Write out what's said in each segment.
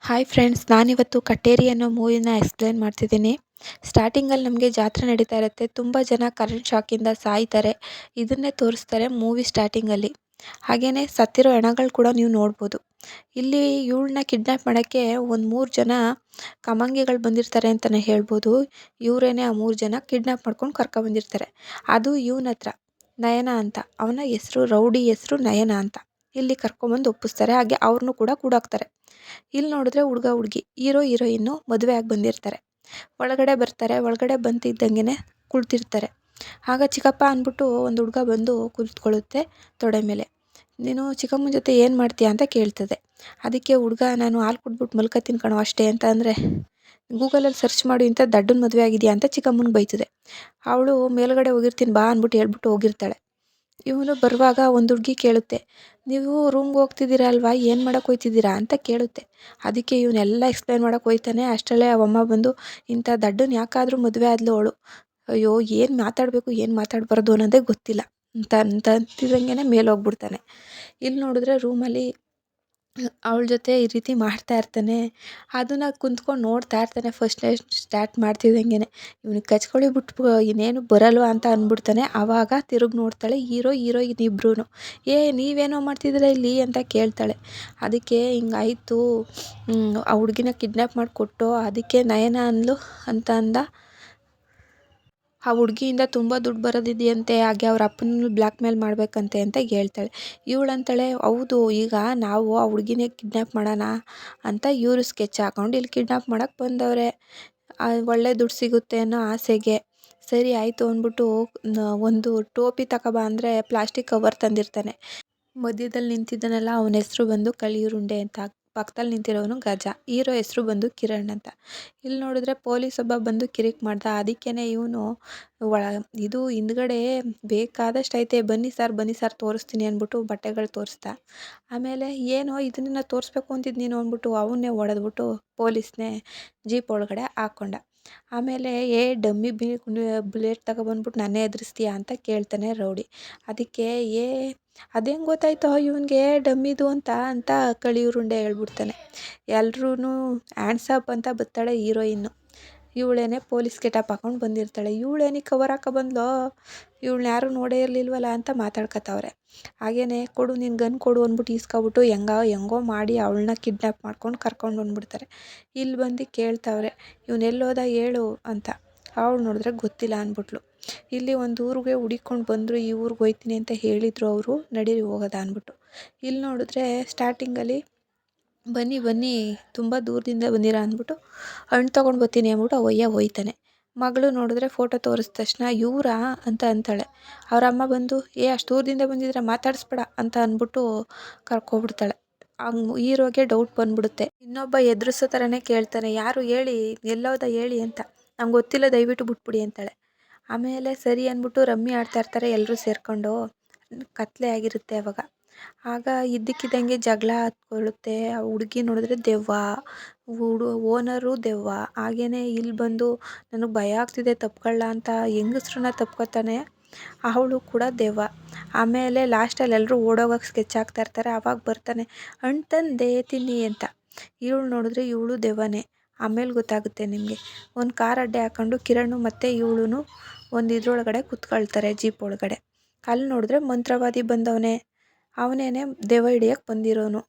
Hi friends, ನಾನಿವತ್ತು ಕಟ್ಟೇರಿ ಅನ್ನೋ ಮೂವಿನ explain ಮಾಡ್ತಿದ್ದೀನಿ. ಸ್ಟಾರ್ಟಿಂಗಲ್ಲಿ ನಮಗೆ ಜಾತ್ರೆ ನಡೀತಾ ಇರುತ್ತೆ. ತುಂಬ ಜನ ಕರೆಂಟ್ ಶಾಕಿಂದ ಸಾಯ್ತಾರೆ. ಇದನ್ನೇ ತೋರಿಸ್ತಾರೆ ಮೂವಿ ಸ್ಟಾರ್ಟಿಂಗಲ್ಲಿ. ಹಾಗೇನೇ ಸತ್ತಿರೋ ಹೆಣಗಳು ಕೂಡ ನೀವು ನೋಡ್ಬೋದು. ಇಲ್ಲಿ ಇವ್ಳನ್ನ ಕಿಡ್ನ್ಯಾಪ್ ಮಾಡೋಕ್ಕೆ ಒಂದು 3 ಜನ ಕಮಂಗಿಗಳು ಬಂದಿರ್ತಾರೆ ಅಂತಲೇ ಹೇಳ್ಬೋದು. ಇವರೇನೇ ಆ 3 ಜನ ಕಿಡ್ನ್ಯಾಪ್ ಮಾಡ್ಕೊಂಡು ಕರ್ಕೊಂಬಂದಿರ್ತಾರೆ. ಅದು ಇವನ ಹತ್ರ ನಯನ ಅಂತ. ಅವನ ಹೆಸರು ರೌಡಿ ಹೆಸರು ನಯನ ಅಂತ. ಇಲ್ಲಿ ಕರ್ಕೊಂಬಂದು ಒಪ್ಪಿಸ್ತಾರೆ. ಹಾಗೆ ಅವ್ರನ್ನೂ ಕೂಡ ಕೂಡಾಕ್ತಾರೆ. ಇಲ್ಲಿ ನೋಡಿದ್ರೆ ಹುಡುಗ ಹುಡುಗಿ ಹೀರೋ ಹೀರೋಯಿನ್ನು ಮದುವೆ ಆಗಿ ಬಂದಿರ್ತಾರೆ. ಒಳಗಡೆ ಬರ್ತಾರೆ. ಒಳಗಡೆ ಬಂತಿದ್ದಂಗೆ ಕುಳಿತಿರ್ತಾರೆ. ಆಗ ಚಿಕ್ಕಪ್ಪ ಅಂದ್ಬಿಟ್ಟು ಒಂದು ಹುಡುಗ ಬಂದು ಕುಳಿತುಕೊಳ್ಳುತ್ತೆ ತೊಡೆ ಮೇಲೆ. ನೀನು ಚಿಕ್ಕಮ್ಮನ ಜೊತೆ ಏನು ಮಾಡ್ತೀಯ ಅಂತ ಕೇಳ್ತದೆ. ಅದಕ್ಕೆ ಹುಡುಗ, ನಾನು ಹಾಲು ಕುಡ್ಬಿಟ್ಟು ಮಲ್ಕೋತೀನಿ ಕಣೋ ಅಷ್ಟೇ ಅಂತ ಅಂದರೆ, ಗೂಗಲಲ್ಲಿ ಸರ್ಚ್ ಮಾಡಿ ಇಂಥ ದಡ್ಡನ ಮದುವೆ ಆಗಿದೆಯಾ ಅಂತ ಚಿಕ್ಕಮ್ಮನ ಬೈತದೆ. ಅವಳು ಮೇಲ್ಗಡೆ ಹೋಗಿರ್ತೀನಿ ಬಾ ಅಂದ್ಬಿಟ್ಟು ಹೇಳ್ಬಿಟ್ಟು ಹೋಗಿರ್ತಾಳೆ. ಇವನು ಬರುವಾಗ ಒಂದು ಹುಡುಗಿ ಕೇಳುತ್ತೆ, ನೀವು ರೂಮ್ಗೆ ಹೋಗ್ತಿದ್ದೀರಾ ಅಲ್ವಾ, ಏನು ಮಾಡೋಕ್ಕೆ ಹೋಗ್ತಿದ್ದೀರಾ ಅಂತ ಕೇಳುತ್ತೆ. ಅದಕ್ಕೆ ಇವನ್ನೆಲ್ಲ ಎಕ್ಸ್ಪ್ಲೇನ್ ಮಾಡೋಕ್ಕೆ ಹೋಗ್ತಾನೆ. ಅಷ್ಟರಲ್ಲೇ ಅವಮ್ಮ ಬಂದು, ಇಂಥ ದಡ್ಡನ ಯಾಕಾದರೂ ಮದುವೆ ಆದ್ಲು ಅವಳು, ಅಯ್ಯೋ ಏನು ಮಾತಾಡಬೇಕು ಏನು ಮಾತಾಡಬಾರ್ದು ಅನ್ನೋದೇ ಗೊತ್ತಿಲ್ಲ ಅಂತಿದ್ದಂಗೆ ಮೇಲೆ ಹೋಗ್ಬಿಡ್ತಾನೆ. ಇಲ್ಲಿ ನೋಡಿದ್ರೆ ರೂಮಲ್ಲಿ ಅವಳ ಜೊತೆ ಈ ರೀತಿ ಮಾಡ್ತಾ ಇರ್ತಾನೆ. ಅದನ್ನು ಕುಂತ್ಕೊಂಡು ನೋಡ್ತಾ ಇರ್ತಾನೆ. ಫಸ್ಟ್ ಸ್ಟಾರ್ಟ್ ಮಾಡ್ತಿದ್ದಂಗೆ ಇವ್ನಿಗೆ ಕಚ್ಕೊಳ್ಳಿ ಬಿಟ್ಟು ಇನ್ನೇನು ಬರಲ್ವಾ ಅಂತ ಅಂದ್ಬಿಡ್ತಾನೆ. ಆವಾಗ ತಿರುಗಿ ನೋಡ್ತಾಳೆ. ಹೀರೋ ಹೀರೋಯಿನ್ ಇಬ್ರೂ, ನೀವೇನೋ ಮಾಡ್ತಿದ್ದೀರ ಇಲ್ಲಿ ಅಂತ ಕೇಳ್ತಾಳೆ. ಅದಕ್ಕೆ ಹಿಂಗಾಯಿತು, ಆ ಹುಡುಗಿನ ಕಿಡ್ನ್ಯಾಪ್ ಮಾಡಿಕೊಟ್ಟು ಅದಕ್ಕೆ ನಯನ ಅಂದ್ಲು ಅಂತ ಅಂದ. ಆ ಹುಡುಗಿಯಿಂದ ತುಂಬ ದುಡ್ಡು ಬರೋದಿದೆಯಂತೆ, ಹಾಗೆ ಅವ್ರ ಅಪ್ಪನ ಬ್ಲ್ಯಾಕ್ ಮೇಲ್ ಮಾಡಬೇಕಂತೆ ಅಂತ ಹೇಳ್ತಾಳೆ. ಇವಳಂತಾಳೆ, ಹೌದು, ಈಗ ನಾವು ಆ ಹುಡುಗಿನೇ ಕಿಡ್ನ್ಯಾಪ್ ಮಾಡೋಣ ಅಂತ ಇವರು ಸ್ಕೆಚ್ ಹಾಕೊಂಡು ಇಲ್ಲಿ ಕಿಡ್ನ್ಯಾಪ್ ಮಾಡೋಕ್ಕೆ ಬಂದವ್ರೆ. ಒಳ್ಳೆ ದುಡ್ಡು ಸಿಗುತ್ತೆ ಅನ್ನೋ ಆಸೆಗೆ. ಸರಿ ಆಯಿತು ಅಂದ್ಬಿಟ್ಟು ಒಂದು ಟೋಪಿ ತಗೊಬಾ ಅಂದರೆ ಪ್ಲಾಸ್ಟಿಕ್ ಕವರ್ ತಂದಿರ್ತಾನೆ. ಮಧ್ಯದಲ್ಲಿ ನಿಂತಿದ್ದಾನಲ್ಲ, ಅವನ ಹೆಸರು ಬಂದು ಕಳಿಯುರುಂಡೆ ಅಂತ. ಪಕ್ಕದಲ್ಲಿ ನಿಂತಿರೋನು ಗಜ. ಹೀರೋ ಹೆಸರು ಬಂದು ಕಿರಣ್ ಅಂತ. ಇಲ್ಲಿ ನೋಡಿದ್ರೆ ಪೊಲೀಸ್ ಒಬ್ಬ ಬಂದು ಕಿರಿಕ್ ಮಾಡ್ದ. ಅದಕ್ಕೇ ಇವನು ಇದು ಹಿಂದ್ಗಡೆ ಬೇಕಾದಷ್ಟು ಐತೆ, ಬನ್ನಿ ಸರ್ ತೋರಿಸ್ತೀನಿ ಅಂದ್ಬಿಟ್ಟು ಬಟ್ಟೆಗಳು ತೋರಿಸ್ದ. ಆಮೇಲೆ ಏನೋ ಇದನ್ನ ತೋರಿಸ್ಬೇಕು ಅಂತಿದ್ದು ನೀನು ಅಂದ್ಬಿಟ್ಟು ಅವನ್ನೇ ಹೊಡೆದ್ಬಿಟ್ಟು ಪೊಲೀಸ್ನೇ ಜೀಪ್ ಒಳಗಡೆ ಹಾಕ್ಕೊಂಡ. ಆಮೇಲೆ ಡಮ್ಮಿ ಬುಲೆಟ್ ತಗೊಬಂದ್ಬಿಟ್ಟು ನನ್ನೇ ಎದುರಿಸ್ತೀಯಾ ಅಂತ ಕೇಳ್ತಾನೆ ರೌಡಿ. ಅದಕ್ಕೆ ಅದೇಂಗೆ ಗೊತ್ತಾಯ್ತೋ ಇವನಿಗೆ ಡಮ್ಮಿದು ಅಂತ ಕಳಿಯುರುಂಡೆ ಹೇಳ್ಬಿಡ್ತಾನೆ. ಎಲ್ರೂ ಹ್ಯಾಂಡ್ಸ್ ಅಪ್ ಅಂತ ಬರ್ತಾಳೆ ಹೀರೋಯಿನ್ನು. ಇವಳೇನೆ ಪೊಲೀಸ್ ಗೆಟಪ್ ಹಾಕೊಂಡು ಬಂದಿರ್ತಾಳೆ. ಇವಳೇನಿಗೆ ಕವರ್ ಹಾಕೋ ಬಂದ್ಲೋ, ಇವಳನ್ನ ಯಾರೂ ನೋಡೇ ಇರಲಿಲ್ವಲ್ಲ ಅಂತ ಮಾತಾಡ್ಕೊತಾವ್ರೆ. ಹಾಗೇನೆ ಕೊಡು ನಿನ್ನ ಗನ್ ಕೊಡು ಅಂದ್ಬಿಟ್ಟು ಈಸ್ಕೊಬಿಟ್ಟು ಹೆಂಗೋ ಮಾಡಿ ಅವಳನ್ನ ಕಿಡ್ನ್ಯಾಪ್ ಮಾಡ್ಕೊಂಡು ಕರ್ಕೊಂಡು ಬಂದ್ಬಿಡ್ತಾರೆ. ಇಲ್ಲಿ ಬಂದು ಕೇಳ್ತಾವ್ರೆ, ಇವನೆಲ್ಲೋದ ಹೇಳು ಅಂತ. ಅವಳು ನೋಡಿದ್ರೆ ಗೊತ್ತಿಲ್ಲ ಅಂದ್ಬಿಟ್ಲು. ಇಲ್ಲಿ ಒಂದು ಊರಿಗೆ ಹುಡಿಕೊಂಡು ಬಂದರು, ಈ ಊರಿಗೆ ಹೋಗ್ತೀನಿ ಅಂತ ಹೇಳಿದರು ಅವರು, ನಡೀರಿ ಹೋಗೋದ ಅಂದ್ಬಿಟ್ಟು. ಇಲ್ಲಿ ನೋಡಿದ್ರೆ ಸ್ಟಾರ್ಟಿಂಗಲ್ಲಿ ಬನ್ನಿ ತುಂಬ ದೂರದಿಂದ ಬಂದಿರ ಅಂದ್ಬಿಟ್ಟು ಹಣ್ಣು ತೊಗೊಂಡು ಬರ್ತೀನಿ ಅಂದ್ಬಿಟ್ಟು ಹೋಯ್ತಾನೆ. ಮಗಳು ನೋಡಿದ್ರೆ ಫೋಟೋ ತೋರಿಸಿದ ತಕ್ಷಣ ಇವರಾ ಅಂತ ಅಂತಾಳೆ. ಅವ್ರ ಅಮ್ಮ ಬಂದು, ಅಷ್ಟು ದೂರದಿಂದ ಬಂದಿದ್ರೆ ಮಾತಾಡಿಸ್ಬೇಡ ಅಂತ ಅಂದ್ಬಿಟ್ಟು ಕರ್ಕೊಬಿಡ್ತಾಳೆ. ಹಂಗೆ ಹೀರೋಗೆ ಡೌಟ್ ಬಂದ್ಬಿಡುತ್ತೆ. ಇನ್ನೊಬ್ಬ ಎದುರಿಸೋ ಥರನೇ ಕೇಳ್ತಾನೆ, ಯಾರು ಹೇಳಿ, ಎಲ್ಲೋದ ಹೇಳಿ ಅಂತ. ನಂಗೆ ಗೊತ್ತಿಲ್ಲ, ದಯವಿಟ್ಟು ಬಿಟ್ಬಿಡಿ ಅಂತಾಳೆ. ಆಮೇಲೆ ಸರಿ ಅಂದ್ಬಿಟ್ಟು ರಮ್ಮಿ ಆಡ್ತಾ ಇರ್ತಾರೆ ಎಲ್ಲರೂ ಸೇರಿಕೊಂಡು. ಕತ್ಲೆ ಆಗಿರುತ್ತೆ ಅವಾಗ. ಆಗ ಇದ್ದಕ್ಕಿದ್ದಂಗೆ ಜಗಳ ಹತ್ಕೊಳ್ಳುತ್ತೆ. ಆ ಹುಡುಗಿ ನೋಡಿದ್ರೆ ದೆವ್ವ, ಓನರು ದೆವ್ವ. ಹಾಗೇನೆ ಇಲ್ಲಿ ಬಂದು ನನಗೆ ಭಯ ಆಗ್ತಿದೆ ತಪ್ಕೊಳ್ಳ ಅಂತ ಹೆಂಗಸ್ರನ್ನ ತಪ್ಕೊತಾನೆ. ಅವಳು ಕೂಡ ದೆವ್ವ. ಆಮೇಲೆ ಲಾಸ್ಟಲ್ಲಿ ಎಲ್ಲರೂ ಓಡೋಗೋಕ್ಕೆ ಸ್ಕೆಚ್ ಹಾಕ್ತಾ ಇರ್ತಾರೆ. ಆವಾಗ ಬರ್ತಾನೆ, ಹಣ್ಣು ತಂದೆ ತಿನ್ನಿ ಅಂತ. ಇವಳು ನೋಡಿದ್ರೆ ಇವಳು ದೆವ್ವನೇ. ಆಮೇಲೆ ಗೊತ್ತಾಗುತ್ತೆ ನಿಮಗೆ. ಒಂದು ಕಾರ್ ಅಡ್ಡೆ ಹಾಕೊಂಡು ಕಿರಣ್ ಮತ್ತು ಇವಳು ಒಂದು ಇದ್ರೊಳಗಡೆ ಕುತ್ಕೊಳ್ತಾರೆ, ಜೀಪ್ ಒಳಗಡೆ. ಅಲ್ಲಿ ನೋಡಿದ್ರೆ ಮಂತ್ರವಾದಿ ಬಂದವನೇ, ಅವನೇನೆ ದೆವ್ವ ಹಿಡಿಯೋಕ್ಕೆ ಬಂದಿರೋನು.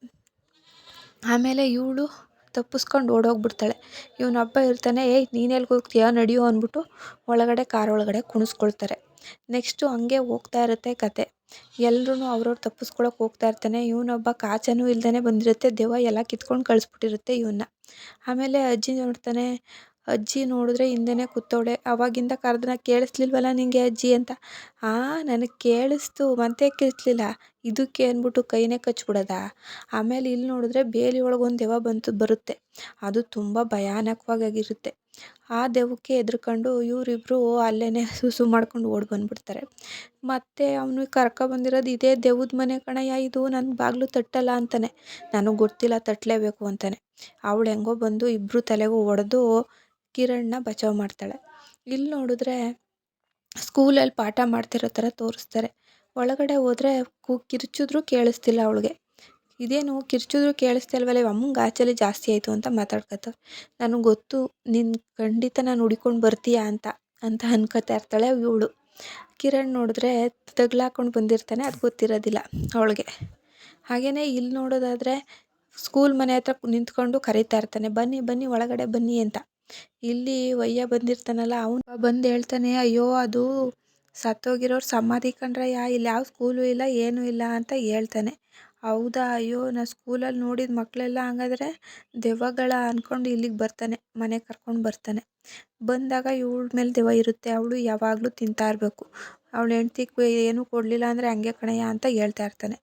ಆಮೇಲೆ ಇವಳು ತಪ್ಪಿಸ್ಕೊಂಡು ಓಡೋಗ್ಬಿಡ್ತಾಳೆ. ಇವನೊಬ್ಬ ಇರ್ತಾನೆ, ನೀನೆಲ್ಗೆ ಹೋಗ್ತೀಯಾ ನಡಿಯೋ ಅಂದ್ಬಿಟ್ಟು ಒಳಗಡೆ ಕಾರ್ ಒಳಗಡೆ ಕುಣಿಸ್ಕೊಳ್ತಾರೆ. ನೆಕ್ಸ್ಟು ಹಂಗೆ ಹೋಗ್ತಾ ಇರುತ್ತೆ ಕತೆ. ಎಲ್ಲರೂ ಅವ್ರವ್ರು ತಪ್ಪಿಸ್ಕೊಳಕ್ಕೆ ಹೋಗ್ತಾ ಇರ್ತಾನೆ. ಇವನೊಬ್ಬ ಕಾಚನೂ ಇಲ್ದೇ ಬಂದಿರುತ್ತೆ. ದೆವ್ವ ಎಲ್ಲ ಕಿತ್ಕೊಂಡು ಕಳಿಸ್ಬಿಟ್ಟಿರುತ್ತೆ ಇವನ್ನ. ಆಮೇಲೆ ಅಜ್ಜಿ ನೋಡ್ತಾನೆ. ಅಜ್ಜಿ ನೋಡಿದ್ರೆ ಹಿಂದೆನೇ ಕೂತವಳೆ. ಅವಾಗಿಂದ ಕರೆದ್ರೆ ಕೇಳಿಸ್ಲಿಲ್ವಲ್ಲ ನಿನಗೆ ಅಜ್ಜಿ ಅಂತ. ನನಗೆ ಕೇಳಿಸ್ತು, ಮತ್ತೆ ಕೇಳಿಸ್ಲಿಲ್ಲ, ಇದಕ್ಕೆ ಅಂದ್ಬಿಟ್ಟು ಕೈನೇ ಕಚ್ಬಿಡೋದ. ಆಮೇಲೆ ಇಲ್ಲಿ ನೋಡಿದ್ರೆ ಬೇಲಿ ಒಳಗೆ ಒಂದು ದೆವ್ವ ಬರುತ್ತೆ. ಅದು ತುಂಬ ಭಯಾನಕವಾಗಿರುತ್ತೆ. ಆ ದೆವ್ವಕ್ಕೆ ಹೆದ್ರ್ಕೊಂಡು ಇವರಿಬ್ಬರು ಅಲ್ಲೇ ಸುಸು ಮಾಡ್ಕೊಂಡು ಓಡಿ ಬಂದ್ಬಿಡ್ತಾರೆ. ಮತ್ತು ಅವನು ಕರ್ಕೊಬಂದಿರೋದು ಇದೇ ದೆವ್ವದ ಮನೆ ಕಣಯ್ಯ ಇದು, ನನ್ನ ಬಾಗಿಲು ತಟ್ಟಲ್ಲ ಅಂತಾನೆ. ನನಗೆ ಗೊತ್ತಿಲ್ಲ, ತಟ್ಟಲೇಬೇಕು ಅಂತಾನೆ. ಅವಳು ಹೆಂಗೋ ಬಂದು ಇಬ್ಬರು ತಲೆಗೂ ಹೊಡೆದು ಕಿರಣ್ನ ಬಚಾವ್ ಮಾಡ್ತಾಳೆ. ಇಲ್ಲಿ ನೋಡಿದ್ರೆ ಸ್ಕೂಲಲ್ಲಿ ಪಾಠ ಮಾಡ್ತಿರೋ ಥರ ತೋರಿಸ್ತಾರೆ. ಒಳಗಡೆ ಹೋದರೆ ಕಿರ್ಚಿದ್ರೂ ಕೇಳಿಸ್ತಿಲ್ಲ ಅವಳಿಗೆ. ಇದೇನು ಕಿರ್ಚಿದ್ರು ಕೇಳಿಸ್ತಾ ಇಲ್ವಲ್ಲ ಇವ ಅಮ್ಮಂಗೆ ಆಚೆಲಿ ಜಾಸ್ತಿ ಆಯಿತು ಅಂತ ಮಾತಾಡ್ಕೊತವ್ರೆ. ನನಗೆ ಗೊತ್ತು ನೀನು ಖಂಡಿತ ನಾನು ಹುಡ್ಕೊಂಡು ಬರ್ತೀಯ ಅಂತ ಅನ್ಕೋತಾ ಇರ್ತಾಳೆ ಇವಳು. ಕಿರಣ್ ನೋಡಿದ್ರೆ ತಗ್ಲಾಕೊಂಡು ಬಂದಿರ್ತಾನೆ, ಅದು ಗೊತ್ತಿರೋದಿಲ್ಲ ಅವಳಿಗೆ. ಹಾಗೆಯೇ ಇಲ್ಲಿ ನೋಡೋದಾದರೆ ಸ್ಕೂಲ್ ಮನೆ ಹತ್ರ ನಿಂತ್ಕೊಂಡು ಕರೀತಾ ಇರ್ತಾನೆ, ಬನ್ನಿ ಬನ್ನಿ ಒಳಗಡೆ ಬನ್ನಿ ಅಂತ. ಇಲ್ಲಿ ವಯ್ಯ ಬಂದಿರ್ತಾನಲ್ಲ ಅವನು ಬಂದು ಹೇಳ್ತಾನೆ, ಅಯ್ಯೋ ಅದು ಸತ್ತೋಗಿರೋರು ಸಮಾಧಿ ಕಣ್ರಯ್ಯ, ಇಲ್ಲಿ ಯಾವ ಸ್ಕೂಲು ಇಲ್ಲ ಏನೂ ಇಲ್ಲ ಅಂತ ಹೇಳ್ತಾನೆ. ಹೌದಾ, ಅಯ್ಯೋ ನಾ ಸ್ಕೂಲಲ್ಲಿ ನೋಡಿದ ಮಕ್ಕಳೆಲ್ಲ ಹಂಗಾದ್ರೆ ದೆವ್ವಗಳ ಅಂದ್ಕೊಂಡು ಇಲ್ಲಿಗೆ ಬರ್ತಾನೆ, ಮನೆಗೆ ಕರ್ಕೊಂಡು ಬರ್ತಾನೆ. ಬಂದಾಗ ಇವಳ ಮೇಲೆ ದೆವ್ವ ಇರುತ್ತೆ, ಅವಳು ಯಾವಾಗಲೂ ತಿಂತಾ ಇರಬೇಕು. ಅವಳ ಹೆಂಡ್ತಿಗೆ ಏನೂ ಕೊಡಲಿಲ್ಲ ಅಂದರೆ ಹಂಗೆ ಕಣಯ್ಯ ಅಂತ ಹೇಳ್ತಾ ಇರ್ತಾನೆ.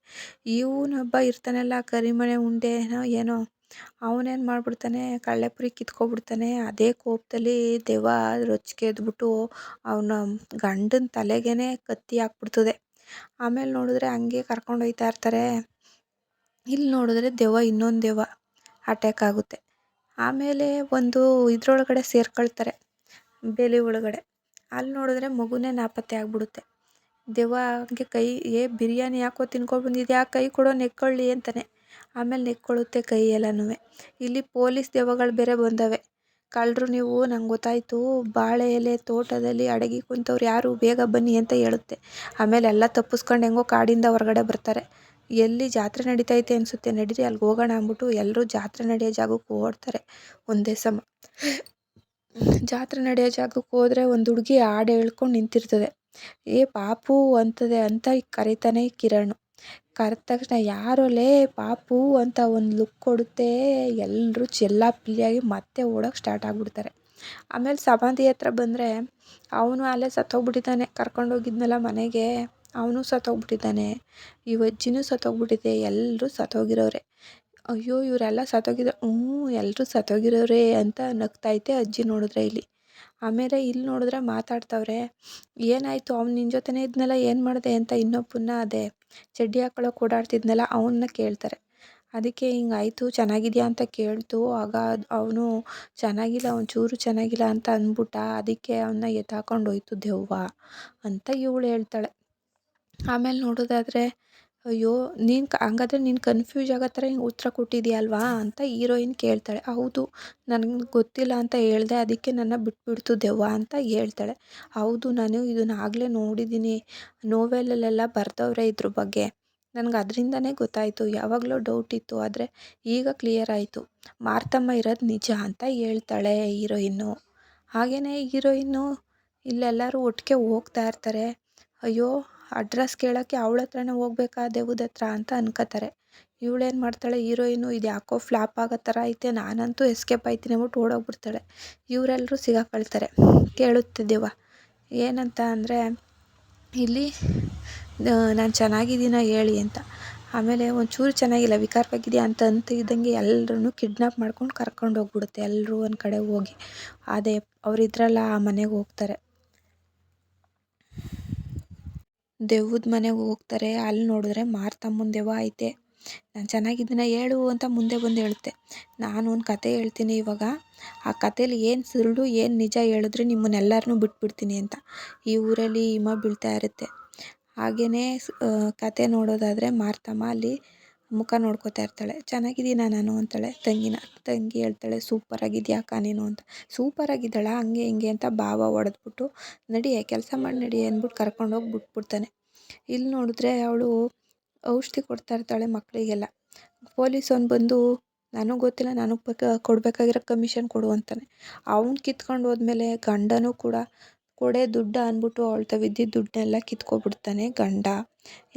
ಇವನೊಬ್ಬ ಇರ್ತಾನಲ್ಲ ಕರಿಮಣೆ ಉಂಡೆನೋ ಏನೋ, ಅವನೇನು ಮಾಡ್ಬಿಡ್ತಾನೆ, ಕಳ್ಳೆಪುರಿ ಕಿತ್ಕೊಬಿಡ್ತಾನೆ. ಅದೇ ಕೋಪದಲ್ಲಿ ದೆವ್ವ ರೊಚ್ಚಿಗೆ ಎದ್ಬಿಟ್ಟು ಅವನ ಗಂಡನ ತಲೆಗೇನೆ ಕತ್ತಿ ಹಾಕ್ಬಿಡ್ತದೆ. ಆಮೇಲೆ ನೋಡಿದ್ರೆ ಹಂಗೆ ಕರ್ಕೊಂಡು ಹೋಗ್ತಾ ಇರ್ತಾರೆ. ಇಲ್ಲಿ ನೋಡಿದ್ರೆ ದೆವ್ವ ಇನ್ನೊಂದು ದೆವ್ವ ಅಟ್ಯಾಕ್ ಆಗುತ್ತೆ. ಆಮೇಲೆ ಒಂದು ಇದ್ರೊಳಗಡೆ ಸೇರ್ಕೊಳ್ತಾರೆ, ಬೇಲಿ ಒಳಗಡೆ. ಅಲ್ಲಿ ನೋಡಿದ್ರೆ ಮಗುನೇ ನಾಪತ್ತೆ ಆಗಿಬಿಡುತ್ತೆ. ದೆವ್ವ ಹಂಗೆ ಕೈ ಬಿರಿಯಾನಿ ಯಾಕೋ ತಿನ್ಕೊಂಡು ಬಂದಿದ್ಯಾ, ಕೈ ಕೊಡೋ ನೆಕ್ಕೊಳ್ಳಿ ಅಂತಾನೆ. ಆಮೇಲೆ ನೆಕ್ಕೊಳ್ಳುತ್ತೆ ಕೈ ಎಲ್ಲನೂ. ಇಲ್ಲಿ ಪೊಲೀಸ್ ದೆವ್ವಗಳು ಬೇರೆ ಬಂದವೆ. ಕಳ್ಳರು ನೀವು, ನಂಗೆ ಗೊತ್ತಾಯಿತು, ಬಾಳೆ ಎಲೆ ತೋಟದಲ್ಲಿ ಅಡಗಿ ಕುಂತವ್ರು ಯಾರು, ಬೇಗ ಬನ್ನಿ ಅಂತ ಹೇಳುತ್ತೆ. ಆಮೇಲೆ ಎಲ್ಲ ತಪ್ಪಿಸ್ಕೊಂಡು ಹೆಂಗೋ ಕಾಡಿಂದ ಹೊರಗಡೆ ಬರ್ತಾರೆ. ಎಲ್ಲಿ ಜಾತ್ರೆ ನಡೀತೈತೆ ಅನಿಸುತ್ತೆ, ನಡೀರಿ ಅಲ್ಲಿಗೆ ಹೋಗೋಣ ಅಂದ್ಬಿಟ್ಟು ಎಲ್ಲರೂ ಜಾತ್ರೆ ನಡೆಯೋ ಜಾಗಕ್ಕೆ ಓಡ್ತಾರೆ ಒಂದೇ ಸಮ. ಜಾತ್ರೆ ನಡೆಯೋ ಜಾಗಕ್ಕೆ ಹೋದರೆ ಒಂದು ಹುಡುಗಿ ಹಾಡು ಹೇಳ್ಕೊಂಡು ನಿಂತಿರ್ತದೆ. ಏ ಪಾಪು ಅಂತದೆ ಅಂತ ಕರೀತಾನೆ ಕಿರಣ್. ಕರೆದ ತಕ್ಷಣ ಯಾರೋಲೇ ಪಾಪು ಅಂತ ಒಂದು ಲುಕ್ ಕೊಡುತ್ತೆ. ಎಲ್ಲರೂ ಚೆಲ್ಲಾಪಿಲ್ಲಿಯಾಗಿ ಮತ್ತೆ ಓಡೋಕ್ಕೆ ಸ್ಟಾರ್ಟ್ ಆಗಿಬಿಡ್ತಾರೆ. ಆಮೇಲೆ ಸಮಾಧಿ ಹತ್ರ ಬಂದರೆ ಅವನು ಅಲ್ಲೇ ಸತ್ತೋಗ್ಬಿಟ್ಟಿದ್ದಾನೆ. ಕರ್ಕೊಂಡೋಗಿದ್ನಲ್ಲ ಮನೆಗೆ, ಅವನು ಸತ್ತೋಗ್ಬಿಟ್ಟಿದ್ದಾನೆ. ಈ ಅಜ್ಜಿನೂ ಸತ್ತೋಗ್ಬಿಟ್ಟಿದೆ. ಎಲ್ಲರೂ ಸತ್ತೋಗಿರೋರೆ. ಅಯ್ಯೋ ಇವರೆಲ್ಲ ಸತ್ತೋಗಿದ್ರು, ಎಲ್ಲರೂ ಸತ್ತೋಗಿರೋರೆ ಅಂತ ನಗ್ತೈತೆ ಅಜ್ಜಿ ನೋಡಿದ್ರೆ ಇಲ್ಲಿ. ಆಮೇಲೆ ಇಲ್ಲಿ ನೋಡಿದ್ರೆ ಮಾತಾಡ್ತವ್ರೆ, ಏನಾಯಿತು, ಅವ್ನು ನಿನ್ನ ಜೊತೆನೇ ಇದ್ನಲ್ಲ, ಏನು ಮಾಡಿದೆ ಅಂತ ಇನ್ನೊಬ್ಬನ ಅದೇ ಚಡ್ಡಿ ಹಾಕೊಳ್ಳೋಕೆ ಓಡಾಡ್ತಿದ್ನಲ್ಲ ಅವನ್ನ ಕೇಳ್ತಾರೆ. ಅದಕ್ಕೆ ಹಿಂಗಾಯಿತು ಚೆನ್ನಾಗಿದೆಯಾ ಅಂತ ಕೇಳ್ತು. ಆಗ ಅವನು ಚೆನ್ನಾಗಿಲ್ಲ, ಒಂಚೂರು ಚೆನ್ನಾಗಿಲ್ಲ ಅಂತ ಅಂದ್ಬಿಟ್ಟ. ಅದಕ್ಕೆ ಅವನ್ನ ಎತ್ತಾಕೊಂಡೋಯ್ತು ದೆವ್ವ ಅಂತ ಇವಳು ಹೇಳ್ತಾಳೆ. ಆಮೇಲೆ ನೋಡೋದಾದರೆ, ಅಯ್ಯೋ ನೀನು ಹಂಗಾದ್ರೆ ನೀನು ಕನ್ಫ್ಯೂಸ್ ಆಗೋ ಥರ ಹಿಂಗೆ ಉತ್ತರ ಕೊಟ್ಟಿದ್ದೀಯಲ್ವಾ ಅಂತ ಹೀರೋಯಿನ್ ಕೇಳ್ತಾಳೆ. ಹೌದು, ನನಗೆ ಗೊತ್ತಿಲ್ಲ ಅಂತ ಹೇಳಿದೆ, ಅದಕ್ಕೆ ನನ್ನ ಬಿಟ್ಬಿಡ್ತು ದೆವ್ವ ಅಂತ ಹೇಳ್ತಾಳೆ. ಹೌದು, ನಾನು ಇದನ್ನ ಆಗಲೇ ನೋಡಿದ್ದೀನಿ, ನೋವೆಲಲ್ಲೆಲ್ಲ ಬರ್ದವ್ರೆ ಇದ್ರ ಬಗ್ಗೆ, ನನಗೆ ಅದರಿಂದನೇ ಗೊತ್ತಾಯಿತು. ಯಾವಾಗಲೂ ಡೌಟ್ ಇತ್ತು, ಆದರೆ ಈಗ ಕ್ಲಿಯರ್ ಆಯಿತು, ಮಾರ್ತಮ್ಮ ಇರೋದು ನಿಜ ಅಂತ ಹೇಳ್ತಾಳೆ ಹೀರೋಯಿನ್ನು. ಹಾಗೆಯೇ ಹೀರೋಯಿನ್ನು ಇಲ್ಲೆಲ್ಲರೂ ಒಟ್ಟಿಗೆ ಹೋಗ್ತಾ ಇರ್ತಾರೆ. ಅಯ್ಯೋ ಅಡ್ರೆಸ್ ಕೇಳೋಕ್ಕೆ ಅವಳ ಹತ್ರನೇ ಹೋಗ್ಬೇಕಾ ದೆವ್ವದ ಹತ್ರ ಅಂತ ಅನ್ಕೋತಾರೆ. ಇವಳೇನು ಮಾಡ್ತಾಳೆ ಹೀರೋಯಿನು, ಇದು ಯಾಕೋ ಫ್ಲಾಪ್ ಆಗೋ ಥರ ಐತೆ, ನಾನಂತೂ ಎಸ್ಕೇಪ್ ಆಯ್ತೀನಿ ಅಂದ್ಬಿಟ್ಟು ಓಡೋಗ್ಬಿಡ್ತಾಳೆ. ಇವರೆಲ್ಲರೂ ಸಿಗಾಕೊಳ್ತಾರೆ. ಕೇಳುತ್ತೆ ದೆವ್ವ ಏನಂತ ಅಂದರೆ, ಇಲ್ಲಿ ನಾನು ಚೆನ್ನಾಗಿದ್ದೀನ ಹೇಳಿ ಅಂತ. ಆಮೇಲೆ ಒಂಚೂರು ಚೆನ್ನಾಗಿಲ್ಲ, ವಿಕಾರವಾಗಿದೆಯಾ ಅಂತ ಅಂತಿದ್ದಂಗೆ ಎಲ್ಲರೂ ಕಿಡ್ನಾಪ್ ಮಾಡ್ಕೊಂಡು ಕರ್ಕೊಂಡು ಹೋಗ್ಬಿಡುತ್ತೆ. ಎಲ್ಲರೂ ಒಂದು ಕಡೆ ಹೋಗಿ ಅದೇ ಅವರಿದ್ರಲ್ಲ ಆ ಮನೆಗೆ ಹೋಗ್ತಾರೆ, ದೆವ್ವದ ಮನೆಗೆ ಹೋಗ್ತಾರೆ. ಅಲ್ಲಿ ನೋಡಿದ್ರೆ ಮಾರ್ತಮ್ಮನ ದೆವ್ವ ಐತೆ. ನಾನು ಚೆನ್ನಾಗಿದ್ದೀನ ಹೇಳು ಅಂತ ಮುಂದೆ ಬಂದು ಹೇಳುತ್ತೆ. ನಾನು ಒಂದು ಕತೆ ಹೇಳ್ತೀನಿ ಇವಾಗ, ಆ ಕಥೆಲಿ ಏನು ಸುಳ್ಳು ಏನು ನಿಜ ಹೇಳಿದ್ರೆ ನಿಮ್ಮನ್ನೆಲ್ಲರನ್ನೂ ಬಿಟ್ಬಿಡ್ತೀನಿ ಅಂತ. ಈ ಊರಲ್ಲಿ ಹಿಮ ಬೀಳ್ತಾ ಇರುತ್ತೆ. ಹಾಗೆಯೇ ಕತೆ ನೋಡೋದಾದರೆ ಮಾರ್ತಮ್ಮ ಅಲ್ಲಿ ಮುಖ ನೋಡ್ಕೋತಾ ಇರ್ತಾಳೆ. ಚೆನ್ನಾಗಿದ್ದೀನ ನಾನು ಅಂತಾಳೆ ತಂಗಿ ಹೇಳ್ತಾಳೆ, ಸೂಪರಾಗಿದ್ಯಾ ಅಕ್ಕ ನೀನು ಅಂತ. ಸೂಪರಾಗಿದ್ದಾಳ ಹಂಗೆ ಹಿಂಗೆ ಅಂತ ಭಾವ ಹೊಡೆದ್ಬಿಟ್ಟು, ನಡಿಯೇ ಕೆಲಸ ಮಾಡಿ ನಡಿಯೇ ಅಂದ್ಬಿಟ್ಟು ಕರ್ಕೊಂಡೋಗಿ ಬಿಟ್ಬಿಡ್ತಾನೆ. ಇಲ್ಲಿ ನೋಡಿದ್ರೆ ಅವಳು ಔಷಧಿ ಕೊಡ್ತಾ ಇರ್ತಾಳೆ ಮಕ್ಕಳಿಗೆಲ್ಲ. ಪೊಲೀಸವ್ನು ಬಂದು, ನನಗೆ ಗೊತ್ತಿಲ್ಲ, ನನಗೆ ಕೊಡಬೇಕಾಗಿರೋ ಕಮಿಷನ್ ಕೊಡು ಅಂತಾನೆ. ಅವ್ನು ಕಿತ್ಕೊಂಡು ಹೋದ್ಮೇಲೆ ಗಂಡನೂ ಕೂಡ ಕೊಡೆ ದುಡ್ಡು ಅಂದ್ಬಿಟ್ಟು ಅವಳ ತವಿದ್ದಿದ್ದ ದುಡ್ಡನ್ನೆಲ್ಲ ಕಿತ್ಕೊಬಿಡ್ತಾನೆ ಗಂಡ.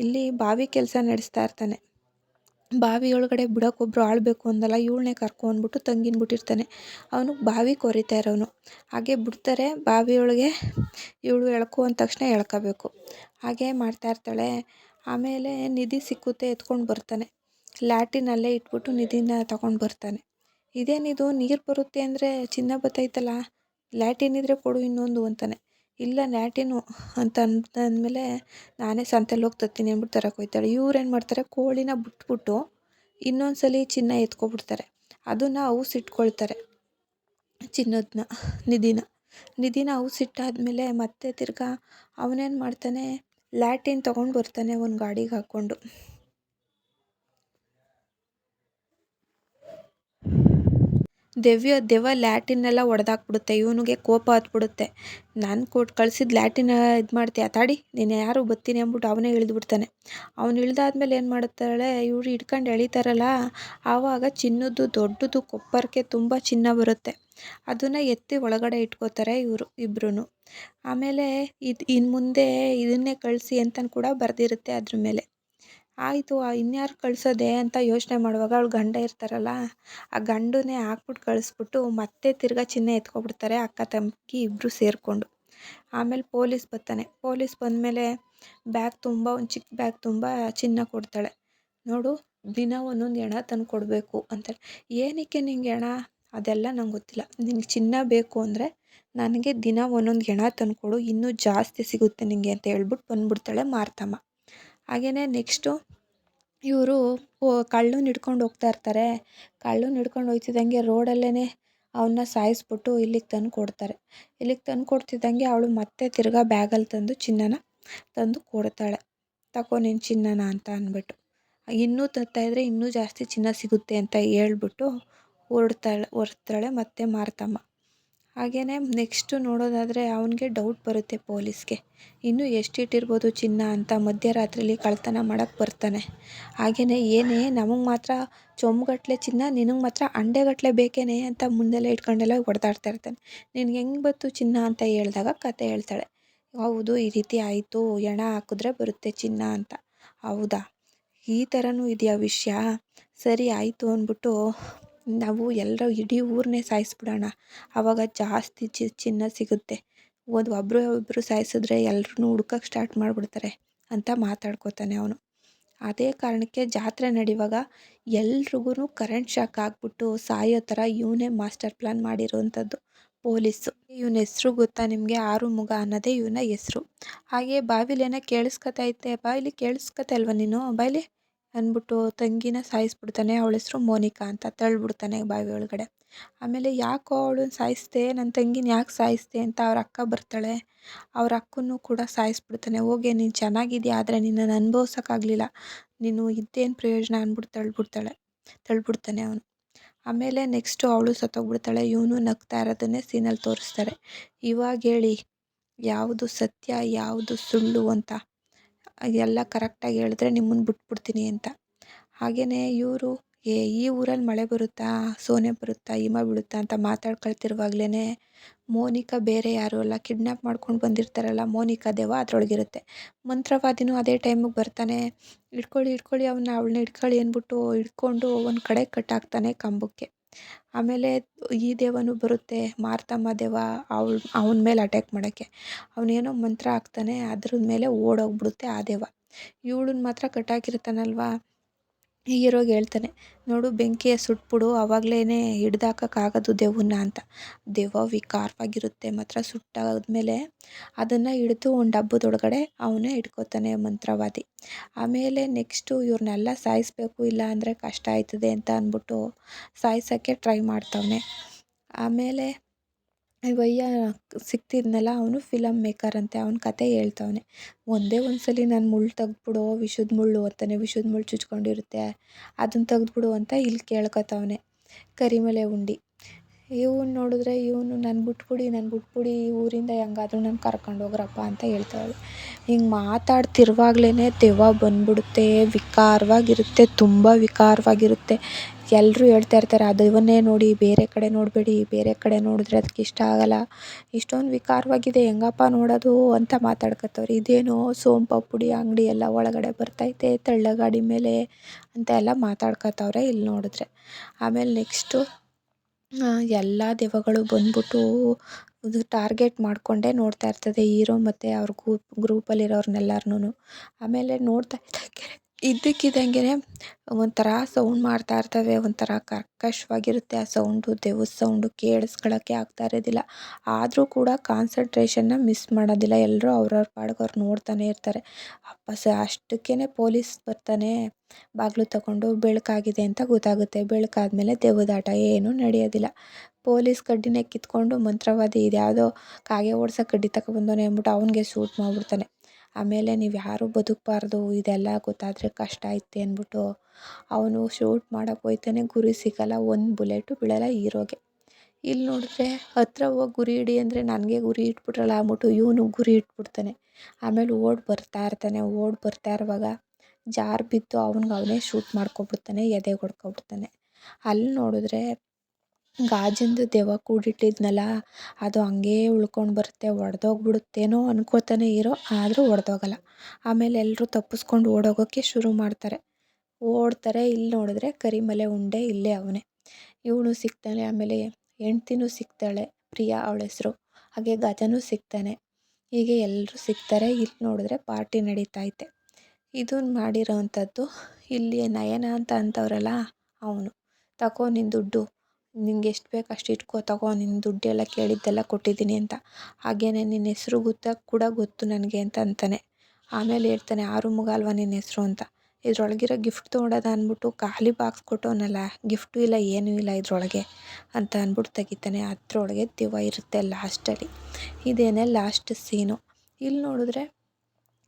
ಇಲ್ಲಿ ಬಾವಿ ಕೆಲಸ ನಡೆಸ್ತಾ ಇರ್ತಾನೆ. ಬಾವಿ ಒಳಗಡೆ ಬಿಡೋಕ್ಕೊಬ್ರು ಆಳಬೇಕು ಅಂದಲ್ಲ, ಇವಳನ್ನೇ ಕರ್ಕೊ ಅಂದ್ಬಿಟ್ಟು ತಂಗಿನ ಬಿಟ್ಟಿರ್ತಾನೆ. ಅವನು ಬಾವಿ ಕೊರಿತಾ ಇರೋನು. ಹಾಗೆ ಬಿಡ್ತಾರೆ ಬಾವಿಯೊಳಗೆ. ಇವಳು ಎಳ್ಕೊ ಅಂದ ತಕ್ಷಣ ಎಳ್ಕೋಬೇಕು. ಹಾಗೆ ಮಾಡ್ತಾ ಇರ್ತಾಳೆ. ಆಮೇಲೆ ನಿಧಿ ಸಿಕ್ಕುತ್ತೆ, ಎತ್ಕೊಂಡು ಬರ್ತಾನೆ. ಲ್ಯಾಟಿನಲ್ಲೇ ಇಟ್ಬಿಟ್ಟು ನಿಧಿನ ತಗೊಂಡು ಬರ್ತಾನೆ. ಇದೇನಿದು ನೀರು ಬರುತ್ತೆ ಅಂದರೆ ಚಿನ್ನ ಬತ್ತೈತಲ್ಲ, ಲ್ಯಾಟಿನ್ ಇದ್ದರೆ ಕೊಡು ಇನ್ನೊಂದು ಅಂತಾನೆ. ಇಲ್ಲ ಲ್ಯಾಟಿನು ಅಂತ ಅಂದಮೇಲೆ, ನಾನೇ ಸಂತೆಲಿ ಹೋಗಿ ತರ್ತೀನಿ ಅಂದ್ಬಿಟ್ಟು ತರಕ್ಕೆ ಹೋಗ್ತಾಳೆ. ಇವ್ರೇನು ಮಾಡ್ತಾರೆ, ಕೋಳಿನ ಬಿಟ್ಬಿಟ್ಟು ಇನ್ನೊಂದು ಸಲ ಚಿನ್ನ ಎತ್ಕೊಬಿಡ್ತಾರೆ. ಅದನ್ನು ಔಸಿಟ್ಕೊಳ್ತಾರೆ ಚಿನ್ನದನ್ನ, ನಿಧಿನ ಔಸಿಟ್ಟಾದ್ಮೇಲೆ ಮತ್ತೆ ತಿರ್ಗಾ ಅವನೇನು ಮಾಡ್ತಾನೆ, ಲ್ಯಾಟಿನ್ ತೊಗೊಂಡು ಬರ್ತಾನೆ ಒಂದು ಗಾಡಿಗೆ ಹಾಕ್ಕೊಂಡು. ದೆವ್ವ ಲ್ಯಾಟಿನೆಲ್ಲ ಒಡೆದಾಕ್ಬಿಡುತ್ತೆ. ಇವನಿಗೆ ಕೋಪ ಹತ್ಬಿಡುತ್ತೆ. ನಾನು ಕೊಟ್ಟು ಕಳ್ಸಿದ ಲ್ಯಾಟಿನ ಇದು ಮಾಡ್ತೀಯ ತಾಡಿ, ನೀನು ಯಾರು ಬರ್ತೀನಿ ಅಂದ್ಬಿಟ್ಟು ಅವನೇ ಇಳಿದ್ಬಿಡ್ತಾನೆ. ಅವನು ಇಳ್ದಾದ್ಮೇಲೆ ಏನು ಮಾಡುತ್ತಾಳೆ, ಇವ್ರು ಹಿಡ್ಕೊಂಡು ಎಳಿತಾರಲ್ಲ, ಆವಾಗ ಚಿನ್ನದ್ದು ದೊಡ್ಡದು ಕೊಪ್ಪರಕ್ಕೆ ತುಂಬ ಚಿನ್ನ ಬರುತ್ತೆ. ಅದನ್ನು ಎತ್ತಿ ಒಳಗಡೆ ಇಟ್ಕೋತಾರೆ ಇವರು ಇಬ್ರೂ. ಆಮೇಲೆ ಇನ್ನು ಮುಂದೆ ಇದನ್ನೇ ಕಳಿಸಿ ಅಂತಲೂ ಕೂಡ ಬರೆದಿರುತ್ತೆ ಅದ್ರ ಮೇಲೆ. ಆಯಿತು ಇನ್ಯಾರು ಕಳ್ಸೋದೆ ಅಂತ ಯೋಚನೆ ಮಾಡುವಾಗ ಅವಳು ಗಂಡ ಇರ್ತಾರಲ್ಲ, ಆ ಗಂಡನ್ನೇ ಹಾಕ್ಬಿಟ್ಟು ಕಳಿಸ್ಬಿಟ್ಟು ಮತ್ತೆ ತಿರ್ಗಾ ಚಿನ್ನ ಎತ್ಕೊಬಿಡ್ತಾರೆ ಅಕ್ಕ ತಂಗಿ ಇಬ್ಬರು ಸೇರಿಕೊಂಡು. ಆಮೇಲೆ ಪೊಲೀಸ್ ಬರ್ತಾನೆ. ಪೊಲೀಸ್ ಬಂದಮೇಲೆ ಒಂದು ಚಿಕ್ಕ ಬ್ಯಾಗ್ ತುಂಬ ಚಿನ್ನ ಕೊಡ್ತಾಳೆ. ನೋಡು, ದಿನ ಒಂದೊಂದು ಹೆಣ ತಂದು ಕೊಡಬೇಕು ಅಂತಾಳೆ. ಏನಕ್ಕೆ ನಿಂಗೆ ಹೆಣ? ಅದೆಲ್ಲ ನಂಗೆ ಗೊತ್ತಿಲ್ಲ. ನಿಂಗೆ ಚಿನ್ನ ಬೇಕು ಅಂದರೆ ನನಗೆ ದಿನ ಒಂದೊಂದು ಹೆಣ ತಂದು ಕೊಡು, ಇನ್ನೂ ಜಾಸ್ತಿ ಸಿಗುತ್ತೆ ನಿಂಗೆ ಅಂತ ಹೇಳ್ಬಿಟ್ಟು ಬಂದ್ಬಿಡ್ತಾಳೆ ಮಾರ್ತಮ್ಮ. ಹಾಗೆಯೇ ನೆಕ್ಸ್ಟು ಇವರು ಕಳ್ಳನ ಹಿಡ್ಕೊಂಡು ಹೋಗ್ತಾ ಇರ್ತಾರೆ. ಕಳ್ಳನ ಹಿಡ್ಕೊಂಡು ಹೋಗ್ತಿದ್ದಂಗೆ ರೋಡಲ್ಲೇ ಅವನ್ನ ಸಾಯಿಸ್ಬಿಟ್ಟು ಇಲ್ಲಿಗೆ ತಂದು ಕೊಡ್ತಾರೆ. ಇಲ್ಲಿಗೆ ತಂದು ಕೊಡ್ತಿದ್ದಂಗೆ ಅವಳು ಮತ್ತೆ ತಿರ್ಗಾ ಬ್ಯಾಗಲ್ಲಿ ತಂದು ಚಿನ್ನನ ತಂದು ಕೊಡ್ತಾಳೆ. ತಗೋ ನಿನ್ನ ಚಿನ್ನನ ಅಂತ ಅಂದ್ಬಿಟ್ಟು. ಇನ್ನೂ ತರ್ತಾಯಿದ್ರೆ ಇನ್ನೂ ಜಾಸ್ತಿ ಚಿನ್ನ ಸಿಗುತ್ತೆ ಅಂತ ಹೇಳ್ಬಿಟ್ಟು ಹೊರಡ್ತಾಳೆ ಮತ್ತೆ ಮಾರ್ತಮ್ಮ. ಹಾಗೆಯೇ ನೆಕ್ಸ್ಟು ನೋಡೋದಾದರೆ ಅವನಿಗೆ ಡೌಟ್ ಬರುತ್ತೆ ಪೊಲೀಸ್ಗೆ, ಇನ್ನೂ ಎಷ್ಟಿಟ್ಟಿರ್ಬೋದು ಚಿನ್ನ ಅಂತ. ಮಧ್ಯರಾತ್ರಿಲಿ ಕಳ್ತನ ಮಾಡೋಕ್ಕೆ ಬರ್ತಾನೆ. ಹಾಗೆಯೇ ಏನೇ ನಮಗೆ ಮಾತ್ರ ಚೊಂಬುಗಟ್ಟಲೆ ಚಿನ್ನ, ನಿನಗೆ ಮಾತ್ರ ಅಂಡೆಗಟ್ಟಲೆ ಬೇಕೇನೆ ಅಂತ ಮುಂದೆಲ್ಲ ಇಟ್ಕೊಂಡೆಲ್ಲ ಹೊಡೆದಾಡ್ತಾ ಇರ್ತಾನೆ. ನಿನ್ಗೆ ಹೆಂಗೆ ಬಂತು ಚಿನ್ನ ಅಂತ ಹೇಳಿದಾಗ ಕತೆ ಹೇಳ್ತಾಳೆ. ಹೌದು, ಈ ರೀತಿ ಆಯಿತು, ಹೆಣ ಹಾಕಿದ್ರೆ ಬರುತ್ತೆ ಚಿನ್ನ ಅಂತ. ಹೌದಾ, ಈ ಥರನೂ ಇದೆಯಾ ವಿಷಯ? ಸರಿ ಆಯಿತು ಅಂದ್ಬಿಟ್ಟು ನಾವು ಎಲ್ಲರೂ ಇಡೀ ಊರನ್ನೇ ಸಾಯಿಸ್ಬಿಡೋಣ, ಆವಾಗ ಜಾಸ್ತಿ ಚಿನ್ನ ಸಿಗುತ್ತೆ. ಒಬ್ಬರು ಸಾಯಿಸಿದ್ರೆ ಎಲ್ಲರೂ ಹುಡ್ಕಕ್ಕೆ ಸ್ಟಾರ್ಟ್ ಮಾಡಿಬಿಡ್ತಾರೆ ಅಂತ ಮಾತಾಡ್ಕೋತಾನೆ ಅವನು. ಅದೇ ಕಾರಣಕ್ಕೆ ಜಾತ್ರೆ ನಡೆಯುವಾಗ ಎಲ್ರಿಗೂ ಕರೆಂಟ್ ಶಾಕ್ ಆಗಿಬಿಟ್ಟು ಸಾಯೋ ಥರ ಇವನೇ ಮಾಸ್ಟರ್ ಪ್ಲ್ಯಾನ್ ಮಾಡಿರೋವಂಥದ್ದು ಪೊಲೀಸು. ಇವನ ಹೆಸ್ರು ಗೊತ್ತಾ ನಿಮಗೆ? ಆರುಮುಗ ಅನ್ನೋದೇ ಇವನ ಹೆಸ್ರು. ಹಾಗೆ ಬಾವಿಲಿ ಏನೋ ಕೇಳಿಸ್ಕೊತೈತೆ, ಬಾವಿಲಿ ಕೇಳಿಸ್ಕೊತಾ ಇಲ್ವ ನೀನು ಬಾವಿಲಿ ಅಂದ್ಬಿಟ್ಟು ತಂಗಿನ ಸಾಯಿಸ್ಬಿಡ್ತಾನೆ. ಅವಳ ಹೆಸ್ರು ಮೋನಿಕಾ ಅಂತ ತಳ್ಳಿಬಿಡ್ತಾನೆ ಬಾವಿ ಒಳಗಡೆ. ಆಮೇಲೆ ಯಾಕೋ ಅವಳನ್ನ ಸಾಯಿಸ್ದೆ, ನನ್ನ ತಂಗಿನ ಯಾಕೆ ಸಾಯಿಸ್ದೆ ಅಂತ ಅವ್ರ ಅಕ್ಕ ಬರ್ತಾಳೆ. ಅವ್ರ ಅಕ್ಕನೂ ಕೂಡ ಸಾಯಿಸ್ಬಿಡ್ತಾನೆ. ಹೋಗಿ ನೀನು ಚೆನ್ನಾಗಿದ್ಯಾ, ಆದರೆ ನಿನ್ನನ್ನು ಅನುಭವ್ಸೋಕ್ಕಾಗಲಿಲ್ಲ, ನೀನು ಇದ್ದೇನು ಪ್ರಯೋಜನ ಅಂದ್ಬಿಟ್ಟು ತಳ್ಳಿಬಿಡ್ತಾನೆ ಅವನು. ಆಮೇಲೆ ನೆಕ್ಸ್ಟು ಅವಳು ಸತ್ತೋಗ್ಬಿಡ್ತಾಳೆ. ಇವನು ನಗ್ತಾ ಇರೋದನ್ನೇ ಸೀನಲ್ಲಿ ತೋರಿಸ್ತಾರೆ. ಇವಾಗ ಹೇಳಿ ಯಾವುದು ಸತ್ಯ ಯಾವುದು ಸುಳ್ಳು ಅಂತ, ಎಲ್ಲ ಕರೆಕ್ಟಾಗಿ ಹೇಳಿದ್ರೆ ನಿಮ್ಮನ್ನು ಬಿಟ್ಬಿಡ್ತೀನಿ ಅಂತ. ಹಾಗೆಯೇ ಇವರು ಈ ಊರಲ್ಲಿ ಮಳೆ ಬರುತ್ತಾ, ಸೋನೆ ಬರುತ್ತಾ, ಹಿಮ ಬೀಳುತ್ತಾ ಅಂತ ಮಾತಾಡ್ಕೊಳ್ತಿರುವಾಗಲೇ ಮೋನಿಕಾ ಬೇರೆ ಯಾರೂ ಅಲ್ಲ, ಕಿಡ್ನ್ಯಾಪ್ ಮಾಡ್ಕೊಂಡು ಬಂದಿರ್ತಾರಲ್ಲ ಮೋನಿಕಾ ದೆವ್ವ ಅದರೊಳಗಿರುತ್ತೆ. ಮಂತ್ರವಾದಿನೂ ಅದೇ ಟೈಮಿಗೆ ಬರ್ತಾನೆ. ಹಿಡ್ಕೊಳ್ಳಿ ಅವಳನ್ನ ಹಿಡ್ಕೊಳ್ಳಿ ಅಂದ್ಬಿಟ್ಟು ಹಿಡ್ಕೊಂಡು ಒಂದು ಕಡೆ ಕಟ್ಟಾಕ್ತಾನೆ ಕಂಬಕ್ಕೆ. ಆಮೇಲೆ ಈ ದೆವ್ವನೂ ಬರುತ್ತೆ, ಮಾರ್ತಮ್ಮ ದೆವ್ವ, ಅವನ ಮೇಲೆ ಅಟ್ಯಾಕ್ ಮಾಡೋಕ್ಕೆ. ಅವನೇನೋ ಮಂತ್ರ ಹಾಕ್ತಾನೆ, ಅದ್ರ ಮೇಲೆ ಓಡೋಗ್ಬಿಡುತ್ತೆ ಆ ದೆವ್ವ. ಇವಳನ್ನ ಮಾತ್ರ ಕಟ್ಟಾಕಿರ್ತಾನಲ್ವ, ಹೀರೋಗೆ ಹೇಳ್ತಾನೆ, ನೋಡು ಬೆಂಕಿಯ ಸುಟ್ಬಿಡು, ಆವಾಗಲೇ ಹಿಡ್ದಾಕೋಕ್ಕಾಗೋದು ದೆವ್ವನ್ನ ಅಂತ. ದೆವ್ವ ವಿಕಾರವಾಗಿರುತ್ತೆ ಮಾತ್ರ. ಸುಟ್ಟಾದ್ಮೇಲೆ ಅದನ್ನು ಹಿಡಿದು ಒಂದು ಡಬ್ಬದೊಳಗಡೆ ಅವನೇ ಇಟ್ಕೋತಾನೆ ಮಂತ್ರವಾದಿ. ಆಮೇಲೆ ನೆಕ್ಸ್ಟು ಇವ್ರನ್ನೆಲ್ಲ ಸಾಯಿಸಬೇಕು, ಇಲ್ಲ ಅಂದರೆ ಕಷ್ಟ ಆಯ್ತದೆ ಅಂತ ಅಂದ್ಬಿಟ್ಟು ಸಾಯಿಸೋಕ್ಕೆ ಟ್ರೈ ಮಾಡ್ತವನೆ. ಆಮೇಲೆ ವಯ್ಯ ಸಿಕ್ತಿದ್ನಲ್ಲ ಅವನು ಫಿಲಮ್ ಮೇಕರ್ ಅಂತೆ, ಅವನ ಕತೆ ಹೇಳ್ತವನೆ. ಒಂದೇ ಒಂದ್ಸಲಿ ನಾನು ಮುಳ್ಳು ತೆಗ್ದ್ಬಿಡು, ವಿಷದ ಮುಳ್ಳು ಅಂತಾನೆ, ವಿಷದ ಮುಳ್ಳು ಚುಚ್ಕೊಂಡಿರುತ್ತೆ, ಅದನ್ನು ತೆಗ್ದ್ಬಿಡು ಅಂತ ಇಲ್ಲಿ ಕೇಳ್ಕೊತವನೆ. ಕರಿಮಲೆ ಉಂಡಿ ಇವನು ನೋಡಿದ್ರೆ ಇವನು ನನ್ನ ಬಿಟ್ಬಿಡಿ, ಈ ಊರಿಂದ ಹೆಂಗಾದ್ರೂ ನಾನು ಕರ್ಕೊಂಡೋಗ್ರಪ್ಪ ಅಂತ ಹೇಳ್ತಾಳೆ. ಹಿಂಗೆ ಮಾತಾಡ್ತಿರುವಾಗಲೇ ದೆವ್ವ ಬಂದ್ಬಿಡುತ್ತೆ. ವಿಕಾರವಾಗಿರುತ್ತೆ, ತುಂಬ ವಿಕಾರವಾಗಿರುತ್ತೆ. ಎಲ್ಲರೂ ಹೇಳ್ತಾ ಇರ್ತಾರೆ, ಆ ದೆವ್ವನ್ನೇ ನೋಡಿ, ಬೇರೆ ಕಡೆ ನೋಡಬೇಡಿ, ಬೇರೆ ಕಡೆ ನೋಡಿದ್ರೆ ಅದಕ್ಕೆ ಇಷ್ಟ ಆಗಲ್ಲ, ಇಷ್ಟೊಂದು ವಿಕಾರವಾಗಿದೆ ಹೆಂಗಪ್ಪ ನೋಡೋದು ಅಂತ ಮಾತಾಡ್ಕೊತವ್ರೆ. ಇದೇನೋ ಸೋಂಪಾಪುಡಿ ಅಂಗಡಿ ಎಲ್ಲ ಒಳಗಡೆ ಬರ್ತೈತೆ ತಳ್ಳಗಾಡಿ ಮೇಲೆ ಅಂತ ಎಲ್ಲ ಮಾತಾಡ್ಕೊತವ್ರೆ ಇಲ್ಲಿ ನೋಡಿದ್ರೆ. ಆಮೇಲೆ ನೆಕ್ಸ್ಟು ಎಲ್ಲ ದೆವ್ವಗಳು ಬಂದ್ಬಿಟ್ಟು ಟಾರ್ಗೆಟ್ ಮಾಡಿಕೊಂಡೇ ನೋಡ್ತಾ ಇರ್ತದೆ ಹೀರೋ ಮತ್ತು ಅವ್ರ ಗ್ರೂಪಲ್ಲಿರೋರ್ನೆಲ್ಲರ್ನೂ. ಆಮೇಲೆ ನೋಡ್ತಾ ಇದ್ದಕ್ಕಿದ್ದಂಗೆ ಒಂಥರ ಸೌಂಡ್ ಮಾಡ್ತಾ ಇರ್ತವೆ, ಒಂಥರ ಕರ್ಕಶವಾಗಿರುತ್ತೆ ಆ ಸೌಂಡು, ದೆವ್ವದ ಸೌಂಡು ಕೇಳಿಸ್ಕೊಳ್ಳೋಕ್ಕೆ ಆಗ್ತಾ ಇರೋದಿಲ್ಲ. ಆದರೂ ಕೂಡ ಕಾನ್ಸಂಟ್ರೇಷನ್ನ ಮಿಸ್ ಮಾಡೋದಿಲ್ಲ. ಎಲ್ಲರೂ ಅವ್ರವ್ರ ಪಾಡಿಗೆ ಅವ್ರು ನೋಡ್ತಾನೆ ಇರ್ತಾರೆ. ಅಷ್ಟಕ್ಕೇ ಪೊಲೀಸ್ ಬರ್ತಾನೆ, ಬಾಗಿಲು ತಗೊಂಡು ಬೆಳಕಾಗಿದೆ ಅಂತ ಗೊತ್ತಾಗುತ್ತೆ. ಬೆಳಕಾದ್ಮೇಲೆ ದೆವ್ವದಾಟ ಏನೂ ನಡೆಯೋದಿಲ್ಲ. ಪೊಲೀಸ್ ಕಡ್ಡಿನೇ ಕಿತ್ಕೊಂಡು ಮಂತ್ರವಾದಿ ಇದ್ಯಾವುದೋ ಕಾಗೆ ಓಡಿಸೋ ಕಡ್ಡಿ ತಗೊಬಂದವನೆ ಅಂದ್ಬಿಟ್ಟು ಅವನಿಗೆ ಶೂಟ್ ಮಾಡಿಬಿಡ್ತಾನೆ. ಆಮೇಲೆ ನೀವು ಯಾರೂ ಬದುಕಬಾರ್ದು, ಇದೆಲ್ಲ ಗೊತ್ತಾದರೆ ಕಷ್ಟ ಐತೆ ಅಂದ್ಬಿಟ್ಟು ಅವನು ಶೂಟ್ ಮಾಡೋಕ್ಕೆ ಹೋಗ್ತಾನೆ. ಗುರಿ ಸಿಗಲ್ಲ, ಒಂದು ಬುಲೆಟು ಬೀಳಲ್ಲ ಹೀರೋಗೆ. ಇಲ್ಲಿ ನೋಡಿದ್ರೆ ಹತ್ರ ಹೋಗಿ ಗುರಿ ಹಿಡಿ ಅಂದರೆ ನನಗೆ ಗುರಿ ಇಟ್ಬಿಟ್ರಲ್ಲ ಅಂದ್ಬಿಟ್ಟು ಇವನು ಗುರಿ ಇಟ್ಬಿಡ್ತಾನೆ. ಆಮೇಲೆ ಓಡಿ ಬರ್ತಾ ಇರುವಾಗ ಜಾರು ಬಿದ್ದು ಅವ್ನಿಗೆ ಅವನೇ ಶೂಟ್ ಮಾಡ್ಕೊಬಿಡ್ತಾನೆ, ಎದೆಗೆ ಹೊಡ್ಕೊಬಿಡ್ತಾನೆ. ಅಲ್ಲಿ ನೋಡಿದ್ರೆ ಗಾಜಿಂದು ದೆವ್ವ ಕೂಡಿಟ್ಟಿದ್ನಲ್ಲ, ಅದು ಹಂಗೇ ಉಳ್ಕೊಂಡು ಬರುತ್ತೆ, ಒಡೆದೋಗ್ಬಿಡುತ್ತೇನೋ ಅನ್ಕೋತಾನೆ ಹೀರೋ, ಆದರೂ ಒಡೆದೋಗಲ್ಲ. ಆಮೇಲೆ ಎಲ್ಲರೂ ತಪ್ಪಿಸ್ಕೊಂಡು ಓಡೋಗೋಕ್ಕೆ ಶುರು ಮಾಡ್ತಾರೆ. ಓಡ್ತಾರೆ. ಇಲ್ಲಿ ನೋಡಿದ್ರೆ ಕರಿಮಲೆ ಉಂಡೆ ಇಲ್ಲೇ ಅವನೇ. ಇವನು ಸಿಗ್ತಾನೆ. ಆಮೇಲೆ ಹೆಂಡ್ತಿನೂ ಸಿಗ್ತಾಳೆ, ಪ್ರಿಯಾ ಅವಳ ಹೆಸರು. ಹಾಗೆ ಗಜನೂ ಸಿಗ್ತಾನೆ. ಹೀಗೆ ಎಲ್ಲರೂ ಸಿಗ್ತಾರೆ. ಇಲ್ಲಿ ನೋಡಿದ್ರೆ ಪಾರ್ಟಿ ನಡೀತೈತೆ. ಇದನ್ನು ಮಾಡಿರೋ ಅಂಥದ್ದು ಇಲ್ಲಿ ನಯನ ಅಂತವ್ರಲ್ಲ ಅವನು. ತಗೋ ನಿನ್ನ ದುಡ್ಡು, ನಿಂಗೆ ಎಷ್ಟು ಬೇಕು ಅಷ್ಟು ಇಟ್ಕೋ, ತಗೋ ನಿನ್ನ ದುಡ್ಡೆಲ್ಲ ಕೇಳಿದ್ದೆಲ್ಲ ಕೊಟ್ಟಿದ್ದೀನಿ ಅಂತ. ಹಾಗೇನೆ ನಿನ್ನ ಹೆಸರು ಕೂಡ ಗೊತ್ತು ನನಗೆ ಅಂತ ಅಂತಾನೆ. ಆಮೇಲೆ ಹೇಳ್ತಾನೆ, ಆ ರೂಮಿಗೆ ಅಲ್ವಾ ನಿನ್ನ ಹೆಸರು ಅಂತ. ಇದ್ರೊಳಗಿರೋ ಗಿಫ್ಟ್ ತೊಗೊಳೋದ ಅಂದ್ಬಿಟ್ಟು ಖಾಲಿ ಬಾಕ್ಸ್ ಕೊಟ್ಟವನಲ್ಲ, ಗಿಫ್ಟು ಇಲ್ಲ ಏನೂ ಇಲ್ಲ ಇದ್ರೊಳಗೆ ಅಂತ ಅಂದ್ಬಿಟ್ಟು ತೆಗಿತಾನೆ. ಅದರೊಳಗೆ ದೆವ್ವ ಇರುತ್ತೆ ಲಾಸ್ಟಲ್ಲಿ. ಇದೇನೇ ಲಾಸ್ಟ್ ಸೀನು. ಇಲ್ಲಿ ನೋಡಿದ್ರೆ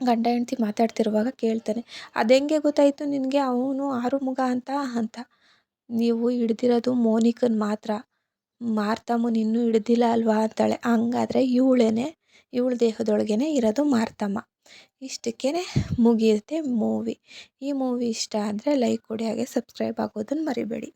ಗಂಡ ಹೆಂಡ್ತಿ ಮಾತಾಡ್ತಿರುವಾಗ ಕೇಳ್ತಾನೆ, ಅದೆಂಗೆ ಗೊತ್ತಾಯಿತು ನಿನಗೆ ಅವನು ಆರುಮುಗ ಅಂತ. ನೀವು ಹಿಡ್ದಿರೋದು ಮೋನಿಕನ್ ಮಾತ್ರ, ಮಾರ್ತಮ್ಮನ ಇನ್ನೂ ಹಿಡ್ದಿಲ್ಲ ಅಲ್ವಾ ಅಂತಾಳೆ. ಹಂಗಾದ್ರೆ ಇವಳ ದೇಹದೊಳಗೇನೆ ಇರೋದು ಮಾರ್ತಮ್ಮ. ಇಷ್ಟಕ್ಕೇ ಮುಗಿಯುತ್ತೆ ಮೂವಿ. ಈ ಮೂವಿ ಇಷ್ಟ ಆದರೆ ಲೈಕ್ ಕೊಡಿ, ಹಾಗೆ ಸಬ್ಸ್ಕ್ರೈಬ್ ಆಗೋದನ್ನು ಮರಿಬೇಡಿ.